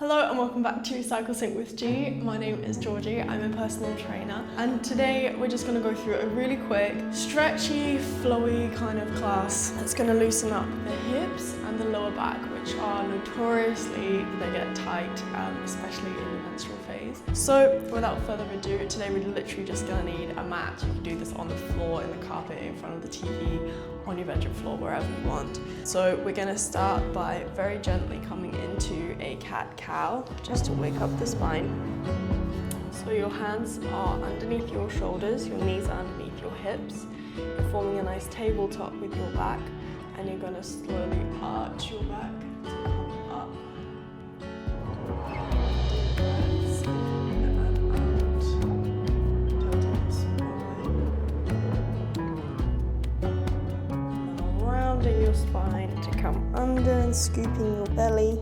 Hello and welcome back to Cycle Sync with G. My name is Georgie, I'm a personal trainer, and today we're just going to go through a really quick, stretchy, flowy kind of class that's going to loosen up the hips and the lower back, which are notoriously, they get tight, especially in the menstrual phase. So without further ado, today we're literally just going to need a mat. You can do this on the floor, in the carpet, in front of the TV, on your bedroom floor, wherever you want. So we're going to start by very gently coming into a cat-cow, just to wake up the spine. So your hands are underneath your shoulders, your knees are underneath your hips. You're forming a nice tabletop with your back, and you're going to slowly arch your back to come up. Breaths in and out. Tilting your spine. Now rounding your spine to come under and scooping your belly.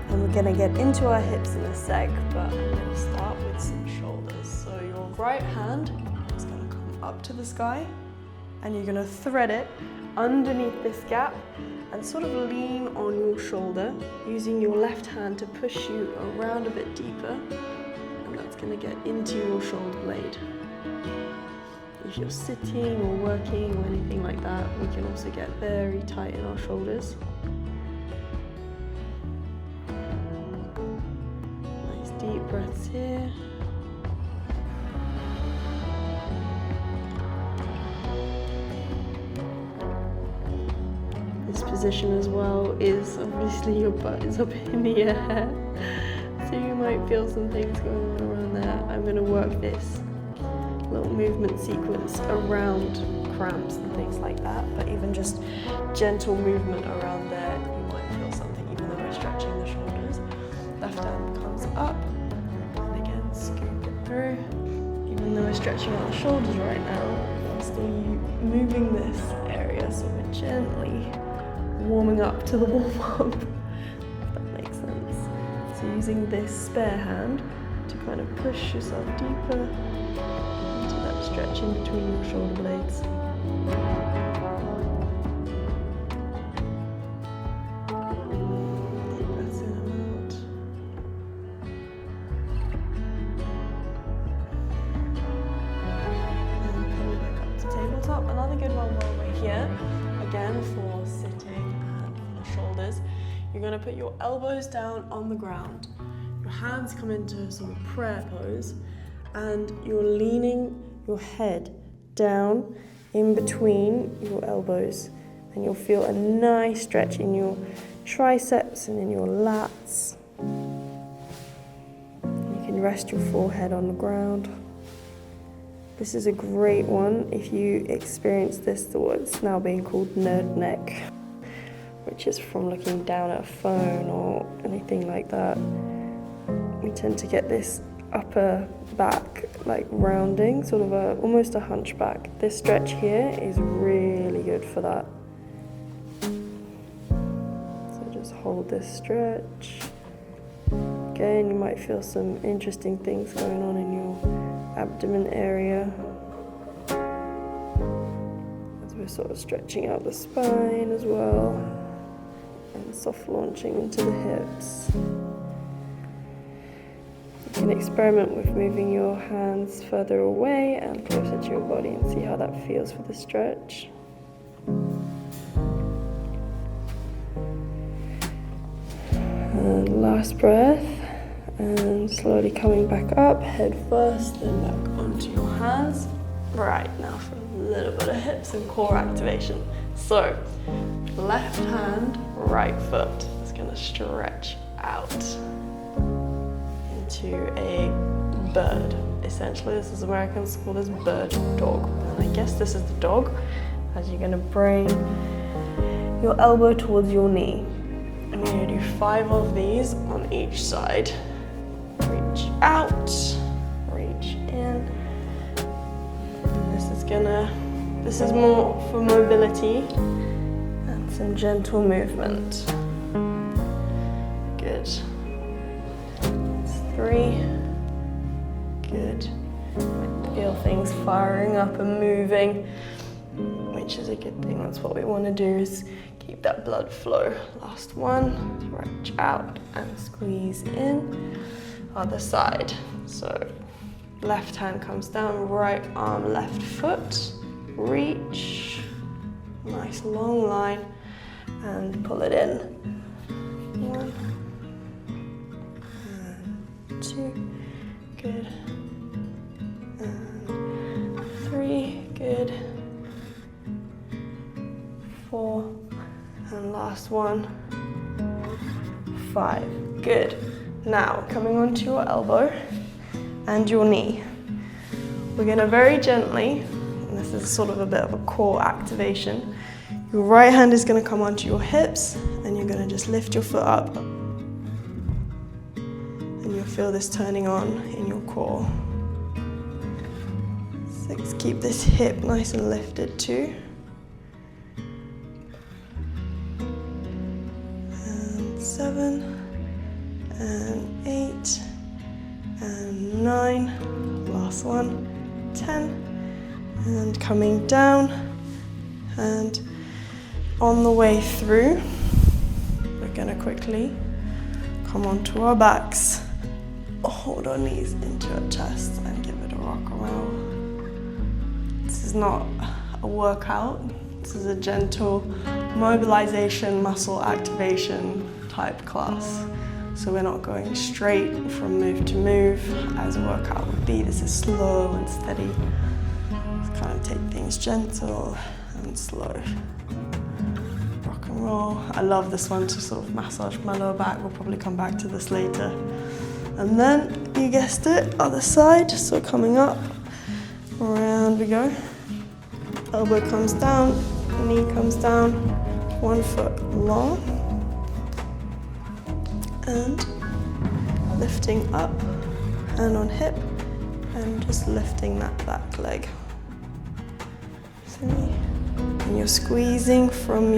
We're going to get into our hips in a sec, but I'm going to start with some shoulders. So your right hand is going to come up to the sky, and you're going to thread it underneath this gap and sort of lean on your shoulder, using your left hand to push you around a bit deeper, and that's going to get into your shoulder blade. If you're sitting or working or anything like that, we can also get very tight in our shoulders. Deep breaths here. This position as well is obviously your butt is up in the air, so you might feel some things going on around there. I'm going to work this little movement sequence around cramps and things like that, but even just gentle movement around there, you might feel something even though we're stretching the shoulders. Left arm comes up, and again scoop it through. Even though we're stretching out the shoulders right now, we're still moving this area, so we're gently warming up to the warm-up, if that makes sense. So using this spare hand to kind of push yourself deeper into that stretching between your shoulder blades. Another good one while we're here, again for sitting and on the shoulders. You're going to put your elbows down on the ground. Your hands come into sort of prayer pose, and you're leaning your head down in between your elbows, and you'll feel a nice stretch in your triceps and in your lats. You can rest your forehead on the ground. This is a great one if you experience this, what's now being called nerd neck, which is from looking down at a phone or anything like that. We tend to get this upper back like rounding, sort of almost a hunchback. This stretch here is really good for that. So just hold this stretch. Again, you might feel some interesting things going on in your abdomen area as we're sort of stretching out the spine as well, and soft launching into the hips. You can experiment with moving your hands further away and closer to your body and see how that feels for the stretch. And last breath. And slowly coming back up, head first, then back onto your hands. Right, now for a little bit of hips and core activation. So, left hand, right foot is going to stretch out into a bird. Essentially, this is Americans call this bird dog. And I guess this is the dog, as you're going to bring your elbow towards your knee. And you're going to do 5 of these on each side. Reach out, reach in. And this is more for mobility and Some gentle movement. Good. 3. Good. Feel things firing up and moving, which is a good thing. That's what we want to do, is keep that blood flow. Last one. Stretch out and squeeze in. Other side. So left hand comes down, right arm, left foot. Reach. Nice long line. And pull it in. 1 and 2. Good. And 3. Good. 4. And last one. 5. Good. Now, coming onto your elbow and your knee. We're going to very gently, and this is sort of a bit of a core activation, your right hand is going to come onto your hips and you're going to just lift your foot up. And you'll feel this turning on in your core. 6, keep this hip nice and lifted too. And 7, and 8, and 9, last one, 10, and coming down, and on the way through, we're going to quickly come onto our backs, hold our knees into our chest and give it a rock around. This is not a workout, this is a gentle mobilization, muscle activation type class. So we're not going straight from move to move as a workout would be. This is slow and steady. Just kind of take things gentle and slow. Rock and roll. I love this one to sort of massage my lower back. We'll probably come back to this later. And then, you guessed it, other side. So coming up, around we go. Elbow comes down, knee comes down, 1 foot long. And lifting up, hand on hip, and just lifting that back leg. 3. And you're squeezing from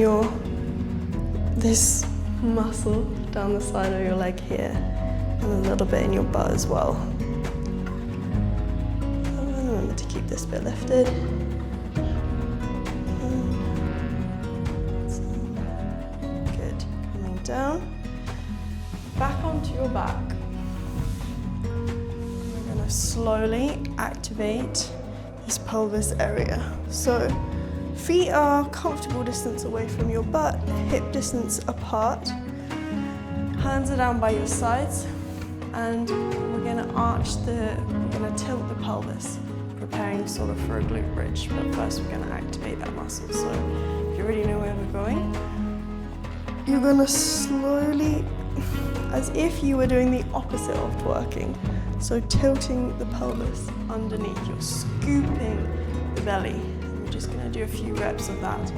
this muscle down the side of your leg here, and a little bit in your butt as well. And remember to keep this bit lifted. Good. Coming down. Back onto your back. We're going to slowly activate this pelvis area. So feet are comfortable distance away from your butt, hip distance apart. Hands are down by your sides, and we're going to tilt the pelvis, preparing sort of for a glute bridge. But first we're going to activate that muscle. So if you already know where we're going, you're going to slowly, as if you were doing the opposite of twerking. So tilting the pelvis underneath, you're scooping the belly. And we're just gonna do a few reps of that.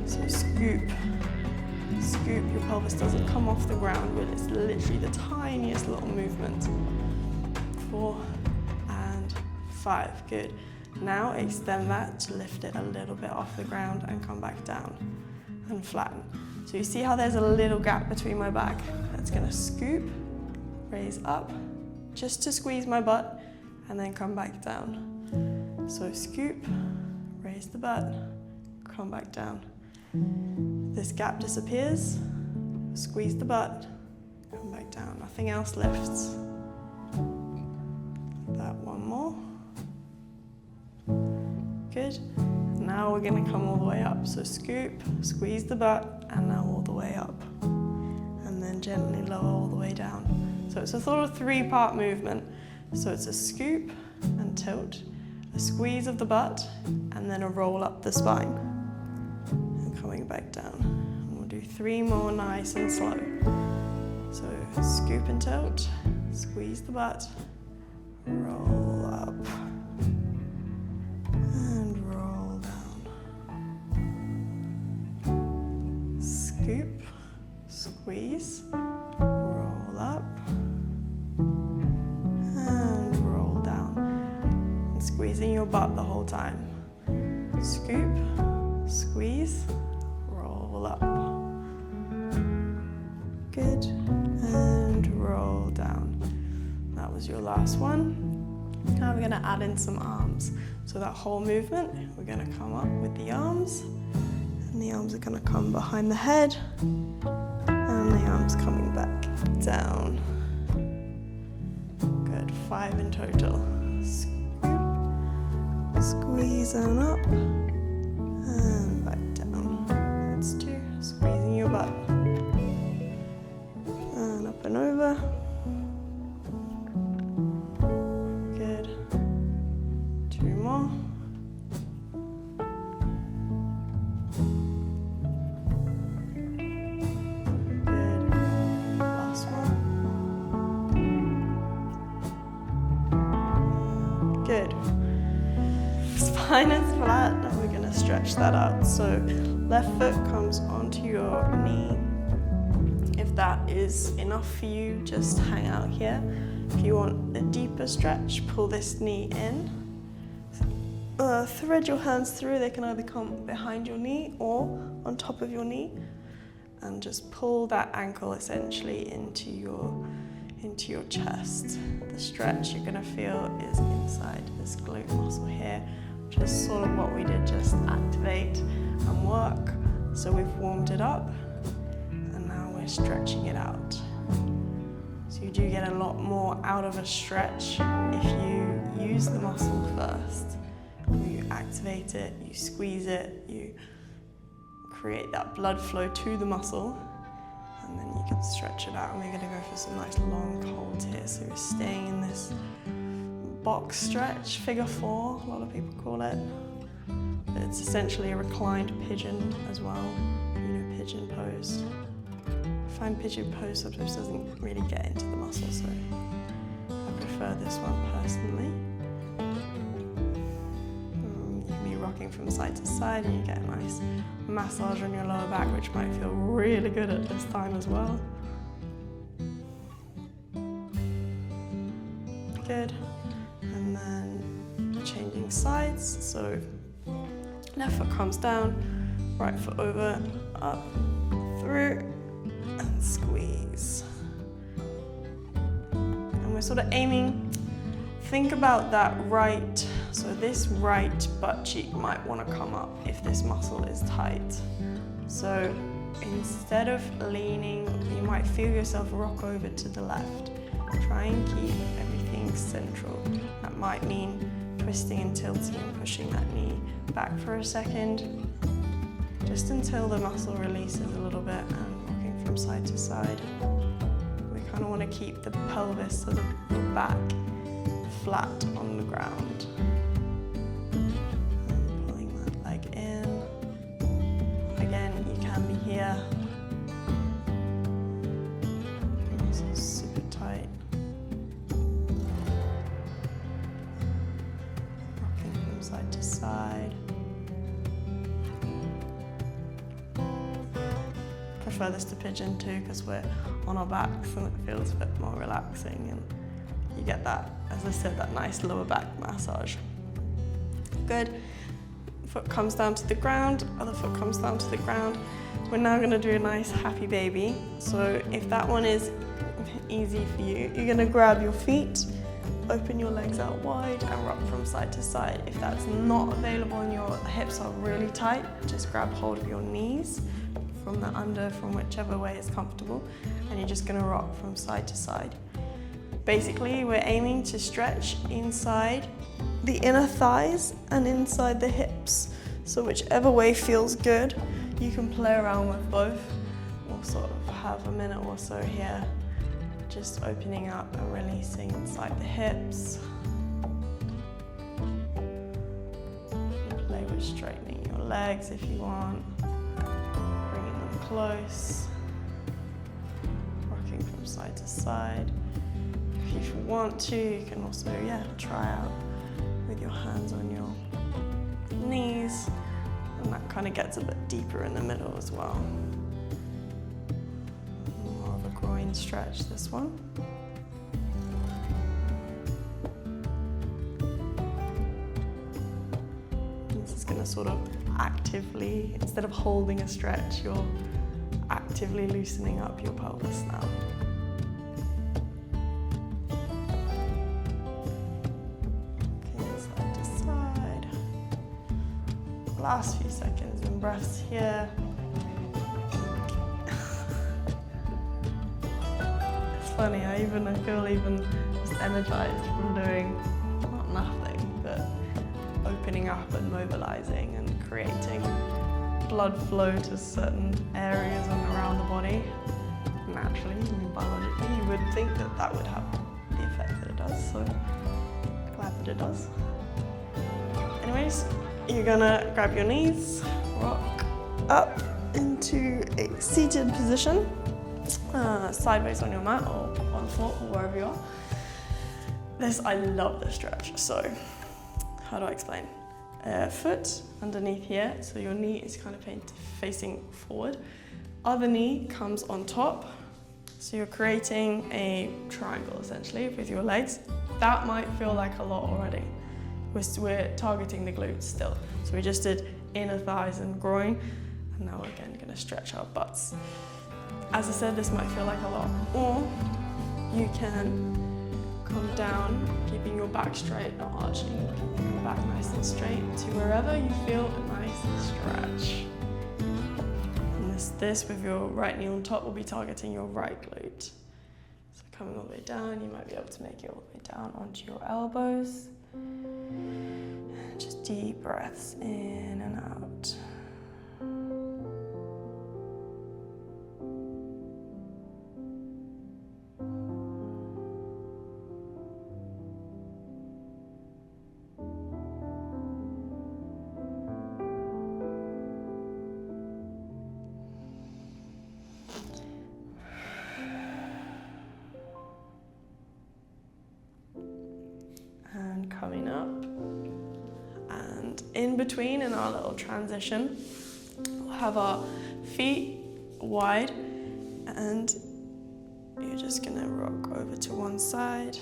So scoop, your pelvis doesn't come off the ground, but it's literally the tiniest little movement. 4 and 5, good. Now extend that to lift it a little bit off the ground and come back down and flatten. So you see how there's a little gap between my back? That's gonna scoop, raise up, just to squeeze my butt, and then come back down. So scoop, raise the butt, come back down. This gap disappears, squeeze the butt, come back down. Nothing else lifts. That one more. Good. Now we're going to come all the way up. So scoop, squeeze the butt, and now all the way up. And then gently lower all the way down. So it's a sort of 3-part movement. So it's a scoop and tilt, a squeeze of the butt, and then a roll up the spine. And coming back down. And we'll do 3 more nice and slow. So scoop and tilt, squeeze the butt, roll up. Scoop, squeeze, roll up, and roll down. And squeezing your butt the whole time. Scoop, squeeze, roll bubble up. Good, and roll down. That was your last one. Now we're gonna add in some arms. So that whole movement, we're gonna come up with the arms, and the arms are gonna come behind the head, and the arms coming back down. Good, 5 in total. Squeeze on up, and back down. That's 2, squeezing your butt. And up and over. Good. 2 more. Good. Last one. Good. Spine is flat. Now we're going to stretch that out. So left foot comes onto your knee. If that is enough for you, just hang out here. If you want a deeper stretch, pull this knee in. Thread your hands through. They can either come behind your knee or on top of your knee. And just pull that ankle essentially into your chest. The stretch you're going to feel is inside this glute muscle here, which is sort of what we did, just activate and work. So we've warmed it up, and now we're stretching it out. So you do get a lot more out of a stretch if you use the muscle first. You activate it, you squeeze it, you create that blood flow to the muscle, and then you can stretch it out. And we're going to go for some nice long holds here. So we're staying in this box stretch, figure 4, a lot of people call it. It's essentially a reclined pigeon as well, pigeon pose. I find pigeon pose sometimes doesn't really get into the muscle, so I prefer this one personally. You can be rocking from side to side, and you get a nice massage on your lower back, which might feel really good at this time as well. Good. And then changing sides, so left foot comes down, right foot over, up, through, and squeeze. And we're sort of aiming, think about that right, so this right butt cheek might want to come up if this muscle is tight. So instead of leaning, you might feel yourself rock over to the left. Try and keep everything central. That might mean twisting and tilting and pushing that knee back for a second, just until the muscle releases a little bit, and rocking from side to side. We kind of want to keep the pelvis, so the back, flat on the ground. And pulling that leg in. Again, you can be here. Muscles super tight. Side to side. Prefer this to pigeon too, because we're on our backs and it feels a bit more relaxing, and you get that, as I said, that nice lower back massage. Good. Foot comes down to the ground, other foot comes down to the ground. We're now going to do a nice happy baby. So if that one is easy for you, you're going to grab your feet, open your legs out wide and rock from side to side. If that's not available and your hips are really tight, just grab hold of your knees from the under, from whichever way is comfortable, and you're just going to rock from side to side. Basically, we're aiming to stretch inside the inner thighs and inside the hips. So whichever way feels good, you can play around with both. We'll sort of have a minute or so here, just opening up and releasing inside the hips. Play with straightening your legs if you want, bringing them close, rocking from side to side. If you want to, you can also, try out with your hands on your knees, and that kind of gets a bit deeper in the middle as well. More of a groin stretch, this one. This is going to sort of actively, instead of holding a stretch, you're actively loosening up your pelvis now. Okay, side to side. Last few seconds and breaths here. It's funny, I feel even just energized from doing not nothing, but opening up and mobilizing and creating blood flow to certain areas and around the body. Naturally, biologically, you would think that that would have the effect that it does, so glad that it does. Anyways, you're gonna grab your knees, rock up into a seated position, sideways on your mat or on the floor or wherever you are. I love this stretch, so how do I explain? Foot underneath here, so your knee is kind of facing forward. Other knee comes on top, so you're creating a triangle essentially with your legs. That might feel like a lot already. We're targeting the glutes still. So we just did inner thighs and groin, and now we're again gonna stretch our butts. As I said, this might feel like a lot, or you can come down, keeping your back straight, not arching, keeping your back nice and straight to wherever you feel a nice stretch. And this with your right knee on top will be targeting your right glute. So coming all the way down, you might be able to make it all the way down onto your elbows. And just deep breaths in and out. And coming up, and in between in our little transition, we'll have our feet wide, and you're just gonna rock over to one side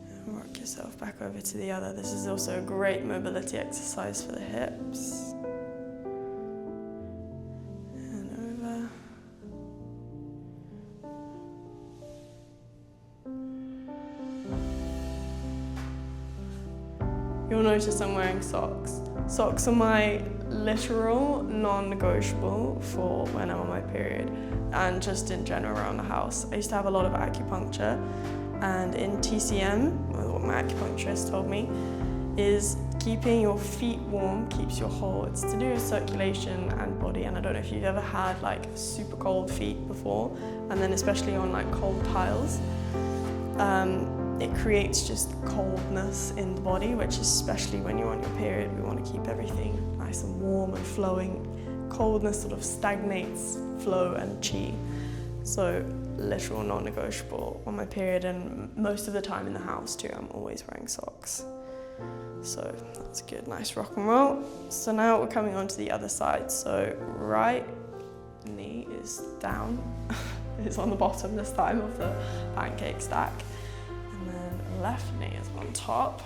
and rock yourself back over to the other. This is also a great mobility exercise for the hips. You'll notice I'm wearing socks. Socks are my literal non-negotiable for when I'm on my period and just in general around the house. I used to have a lot of acupuncture, and in TCM, what my acupuncturist told me, is keeping your feet warm keeps your whole, it's to do with circulation and body. And I don't know if you've ever had like super cold feet before, and then especially on like cold tiles. It creates just coldness in the body, which especially when you're on your period, we want to keep everything nice and warm and flowing. Coldness sort of stagnates flow and chi. So literal non-negotiable on my period, and most of the time in the house too, I'm always wearing socks. So that's good, nice rock and roll. So now we're coming on to the other side. So right knee is down, it's on the bottom this time of the pancake stack. And then left knee is on top.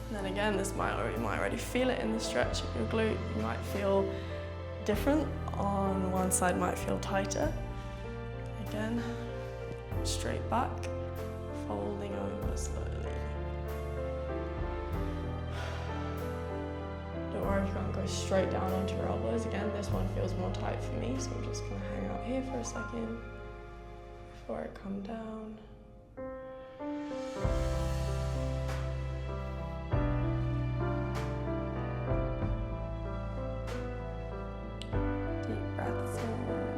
And then again, you might already feel it in the stretch of your glute. You might feel different. On one side might feel tighter. Again, straight back, folding over slowly. Don't worry if you can't go straight down onto your elbows. Again, this one feels more tight for me, so I'm just gonna hang out here for a second before I come down. Deep breaths in and out.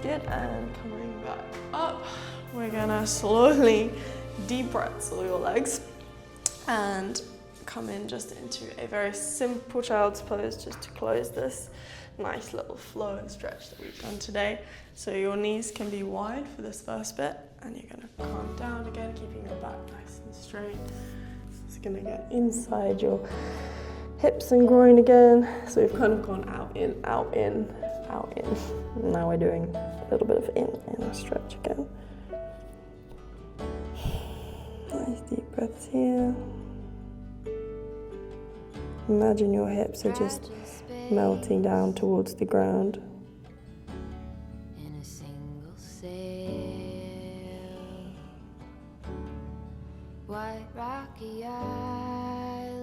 Good, and coming back up, we're gonna slowly deep breaths all your legs and come in just into a very simple child's pose just to close this nice little flow and stretch that we've done today. So your knees can be wide for this first bit, and you're going to calm down again, keeping your back nice and straight. It's going to get inside your hips and groin again. So we've kind of gone out, in, out, in, out, in. Now we're doing a little bit of in stretch again. Nice deep breaths here. Imagine your hips are just melting down towards the ground. In a single sail, white rocky island,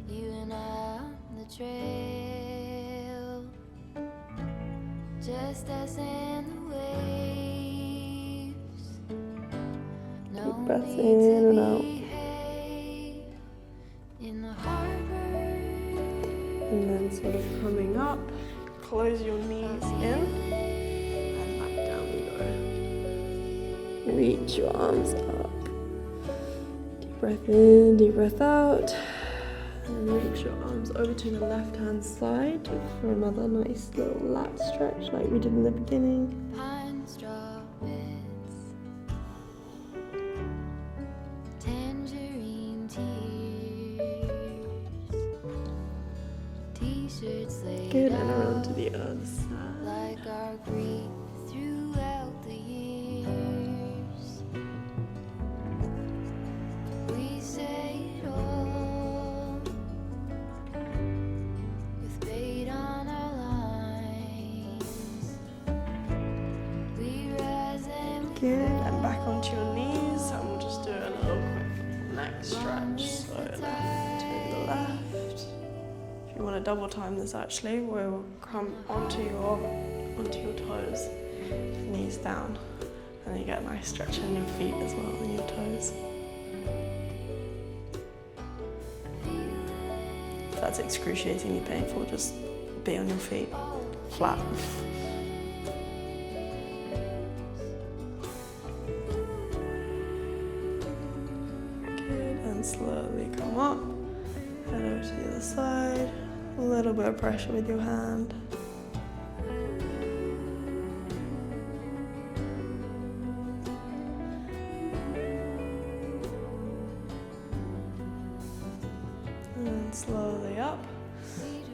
you and I on the trail, just us and the waves. No Deep breaths need in to and out. behave in the harbor. And then sort of coming up, close your knees in, and back down we go. Reach your arms up. Deep breath in, deep breath out. And reach your arms over to the left-hand side for another nice little lat stretch like we did in the beginning. Pine straw beds, tangerine tears, t-shirts laid Good, and around out to the other side. like our grief throughout the years. We say it all with bait on our lines. We rise and we Good, and back onto your knees, and we'll just do a little quick neck stretch. So left to the left. If you want to double time this, actually, we'll come onto your toes, knees down, and then you get a nice stretch in your feet as well, and your toes. If that's excruciatingly painful, just be on your feet, flat. Good, and slowly come up, head over to the other side, a little bit of pressure with your hand. And slowly up.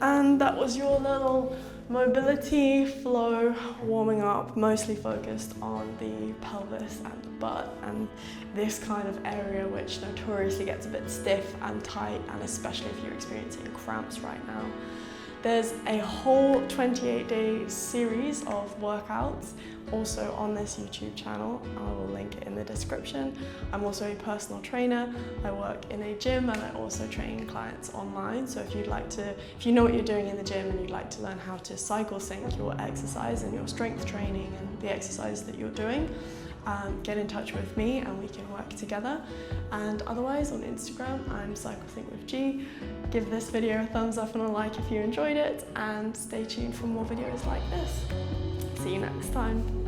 And that was your little mobility flow warming up, mostly focused on the pelvis and the butt and this kind of area which notoriously gets a bit stiff and tight, and especially if you're experiencing cramps right now. There's a whole 28-day series of workouts also on this YouTube channel. I will link it in the description. I'm also a personal trainer. I work in a gym and I also train clients online. So if you know what you're doing in the gym and you'd like to learn how to cycle sync your exercise and your strength training and the exercise that you're doing, get in touch with me and we can work together. And otherwise on Instagram, I'm CycleSyncWithG. Give this video a thumbs up and a like if you enjoyed it, and stay tuned for more videos like this. See you next time.